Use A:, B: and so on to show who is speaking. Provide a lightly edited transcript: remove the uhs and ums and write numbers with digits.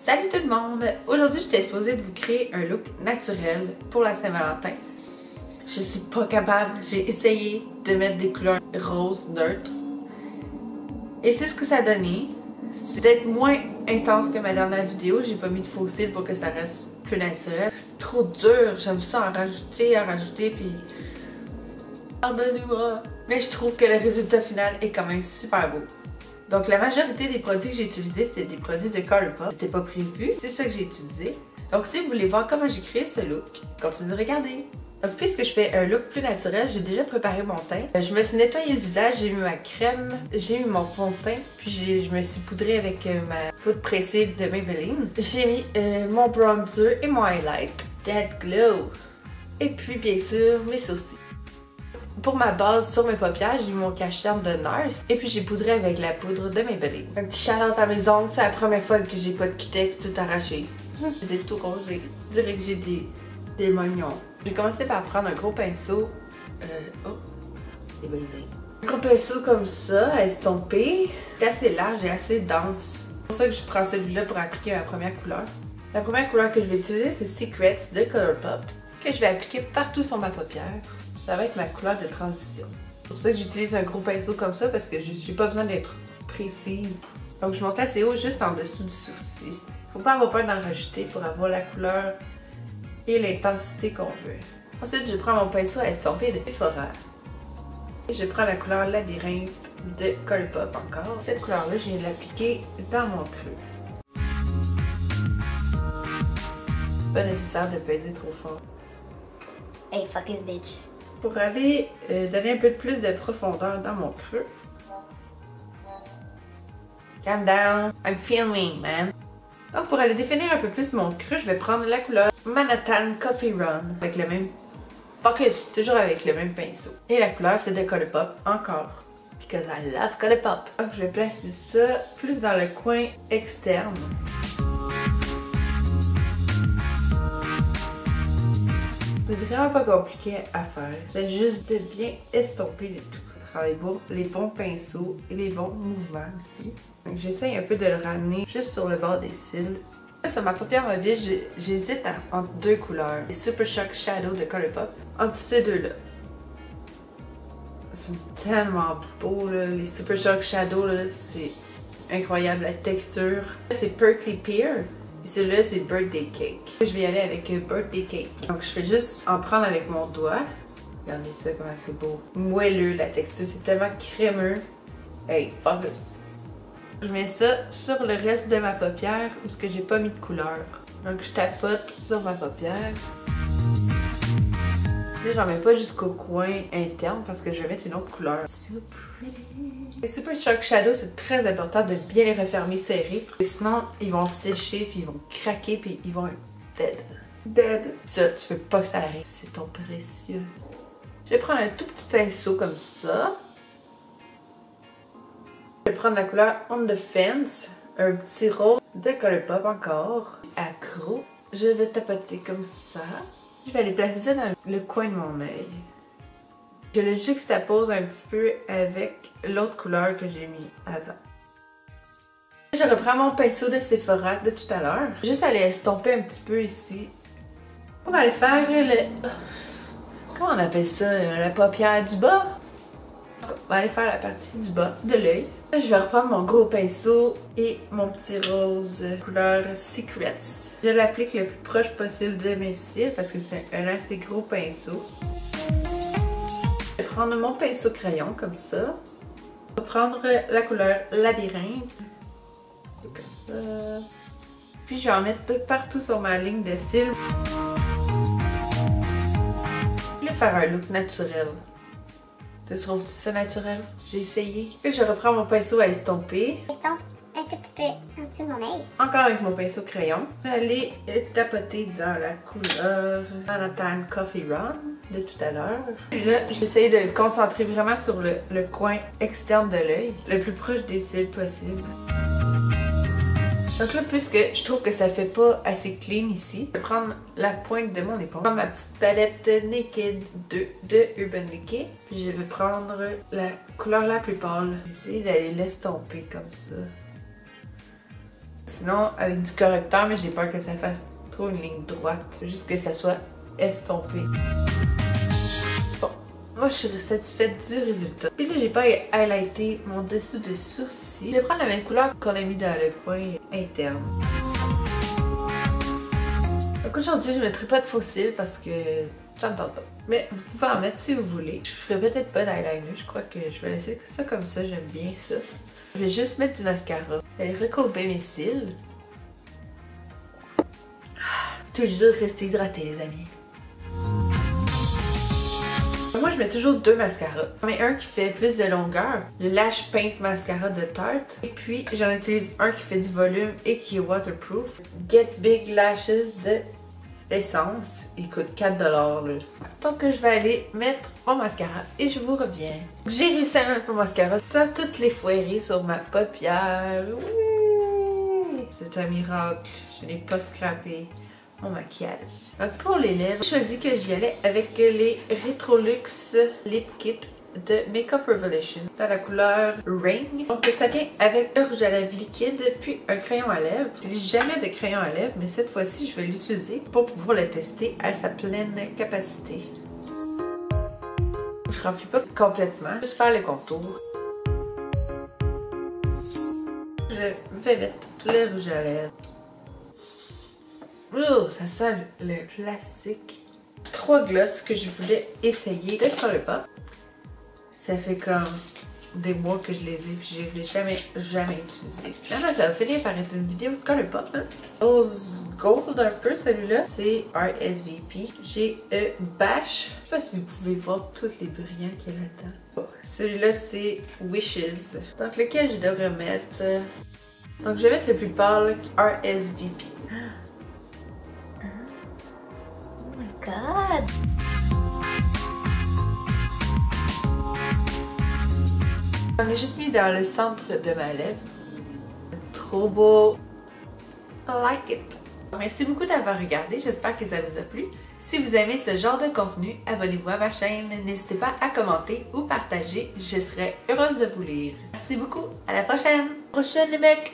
A: Salut tout le monde! Aujourd'hui, j'étais supposée de vous créer un look naturel pour la Saint-Valentin. Je suis pas capable. J'ai essayé de mettre des couleurs roses neutres. Et c'est ce que ça a donné. C'est peut-être moins intense que ma dernière vidéo. J'ai pas mis de faux cils pour que ça reste plus naturel. C'est trop dur. J'aime ça en rajouter, puis... Pardonnez-moi! Mais je trouve que le résultat final est quand même super beau. Donc la majorité des produits que j'ai utilisés, c'était des produits de Colourpop. C'était pas prévu, c'est ça que j'ai utilisé. Donc si vous voulez voir comment j'ai créé ce look, continuez de regarder. Donc puisque je fais un look plus naturel, j'ai déjà préparé mon teint. Je me suis nettoyé le visage, j'ai mis ma crème, j'ai mis mon fond de teint, puis je me suis poudrée avec ma poudre pressée de Maybelline. J'ai mis mon bronzer et mon highlight, Dead Glow. Et puis bien sûr, mes sourcils. Pour ma base sur mes paupières, j'ai mis mon cache-cerne de NARS et puis j'ai poudré avec la poudre de Maybelline. Un petit shout-out à mes ongles, c'est la première fois que j'ai pas de cutex tout arraché. C'est tout rongé. Je dirais que j'ai des moignons. J'ai commencé par prendre un gros pinceau. Oh, il est brisé. Un gros pinceau comme ça, à estomper. C'est assez large et assez dense. C'est pour ça que je prends celui-là pour appliquer ma première couleur. La première couleur que je vais utiliser, c'est Secrets de Colourpop, que je vais appliquer partout sur ma paupière. Ça va être ma couleur de transition. C'est pour ça que j'utilise un gros pinceau comme ça parce que j'ai pas besoin d'être précise. Donc je monte assez haut juste en dessous du sourcil. Faut pas avoir peur d'en rajouter pour avoir la couleur et l'intensité qu'on veut. Ensuite, je prends mon pinceau à estomper de Sephora. Et je prends la couleur Labyrinthe de Colourpop encore. Cette couleur-là, je viens de l'appliquer dans mon creux. Pas nécessaire de peser trop fort.
B: Hey, fuck this bitch.
A: Pour aller donner un peu plus de profondeur dans mon creux. Calm down, I'm filming, man. Donc pour aller définir un peu plus mon creux, je vais prendre la couleur Manhattan Coffee Run avec le même focus, toujours avec le même pinceau. Et la couleur c'est de Colourpop encore, because I love Colourpop. Donc je vais placer ça plus dans le coin externe. C'est vraiment pas compliqué à faire, c'est juste de bien estomper le tout. Travailler les bons pinceaux et les bons mouvements aussi. J'essaye un peu de le ramener juste sur le bord des cils. Sur ma paupière mobile, j'hésite entre deux couleurs. Les Super Shock Shadow de Colourpop, entre ces deux-là. Ils sont tellement beaux là, les Super Shock Shadow là, c'est incroyable la texture. C'est Perky Pear. Et celui-là, c'est Birthday Cake. Je vais y aller avec Birthday Cake. Donc, je fais juste en prendre avec mon doigt. Regardez ça, comment c'est beau. Moelleux, la texture, c'est tellement crémeux. Hey, focus. Je mets ça sur le reste de ma paupière où ce que j'ai pas mis de couleur. Donc, je tapote sur ma paupière. J'en mets pas jusqu'au coin interne parce que je vais mettre une autre couleur. So pretty. Les Super Shock Shadow, c'est très important de bien les refermer serrés. Sinon, ils vont sécher, puis ils vont craquer, puis ils vont être dead. Dead. Ça, tu veux pas que ça arrive. C'est ton précieux. Je vais prendre un tout petit pinceau comme ça. Je vais prendre la couleur On the Fence. Un petit rose de Colourpop encore. Accro. Je vais tapoter comme ça. Je vais aller placer ça dans le coin de mon œil. Je le juxtapose un petit peu avec l'autre couleur que j'ai mis avant. Je reprends mon pinceau de Sephora de tout à l'heure. Juste aller estomper un petit peu ici. Pour aller faire le... Comment on appelle ça? La paupière du bas? On va aller faire la partie du bas de l'œil. Je vais reprendre mon gros pinceau et mon petit rose couleur Secrets. Je l'applique le plus proche possible de mes cils parce que c'est un assez gros pinceau. Je vais prendre mon pinceau crayon comme ça. Je vais prendre la couleur Labyrinthe. Comme ça. Puis je vais en mettre partout sur ma ligne de cils. Je vais faire un look naturel. Te trouves-tu ça naturel? J'ai essayé. Et je reprends mon pinceau à estomper.
B: Estompe un tout petit peu en dessous de mon œil.
A: Encore avec mon pinceau crayon. Je vais aller tapoter dans la couleur Manhattan Coffee Run de tout à l'heure. Et là, je vais essayer de le concentrer vraiment sur le coin externe de l'œil, le plus proche des cils possible. Donc là, puisque je trouve que ça fait pas assez clean ici, je vais prendre la pointe de mon épaule. Je vais prendre ma petite palette Naked 2 de Urban Decay. Puis je vais prendre la couleur la plus pâle. Je vais essayer d'aller l'estomper comme ça. Sinon, avec du correcteur, mais j'ai peur que ça fasse trop une ligne droite. Juste que ça soit estompé. Bon, moi je suis satisfaite du résultat. Puis là, j'ai pas highlighté mon dessous de sourcil. Je vais prendre la même couleur qu'on a mis dans le coin interne. Donc aujourd'hui, je ne mettrai pas de faux cils parce que ça me tente pas. Mais vous pouvez en mettre si vous voulez. Je ferai peut-être pas d'eyeliner. Je crois que je vais laisser ça comme ça. J'aime bien ça. Je vais juste mettre du mascara. Je vais recourber mes cils. Toujours rester hydraté, les amis. Moi, je mets toujours deux mascaras. J'en ai un qui fait plus de longueur, le Lash Paint Mascara de Tarte. Et puis, j'en utilise un qui fait du volume et qui est waterproof. Get Big Lashes de Essence. Il coûte 4 $. Là. Donc, je vais aller mettre mon mascara et je vous reviens. J'ai réussi à mettre mon mascara sans toutes les foirer sur ma paupière. Oui! C'est un miracle. Je n'ai pas scrappé mon maquillage. Donc pour les lèvres, j'ai choisi que j'y allais avec les Retrolux Lip Kit de Makeup Revolution dans la couleur Ring. Donc ça vient avec un rouge à lèvres liquide puis un crayon à lèvres. Je n'utilise jamais de crayon à lèvres, mais cette fois-ci je vais l'utiliser pour pouvoir le tester à sa pleine capacité. Je remplis pas complètement, juste faire le contour. Je vais mettre le rouge à lèvres. Oh, ça sent le plastique. 3 glosses que je voulais essayer de Colourpop. Ça fait comme des mois que je les ai puis je les ai jamais utilisés. Finalement, ça va finir par être une vidéo de Colourpop. Hein? Rose Gold un peu, celui-là. C'est RSVP. J'ai Bash. Je sais pas si vous pouvez voir tous les brillants qu'il y a là-dedans. Bon, celui-là, c'est Wishes. Donc, lequel je devrais mettre? Donc, je vais mettre le plus pâle, RSVP.
B: God.
A: J'en ai juste mis dans le centre de ma lèvre. Trop beau. I like it. Merci beaucoup d'avoir regardé. J'espère que ça vous a plu. Si vous aimez ce genre de contenu, abonnez-vous à ma chaîne. N'hésitez pas à commenter ou partager. Je serai heureuse de vous lire. Merci beaucoup. À la prochaine. Prochaine les mecs.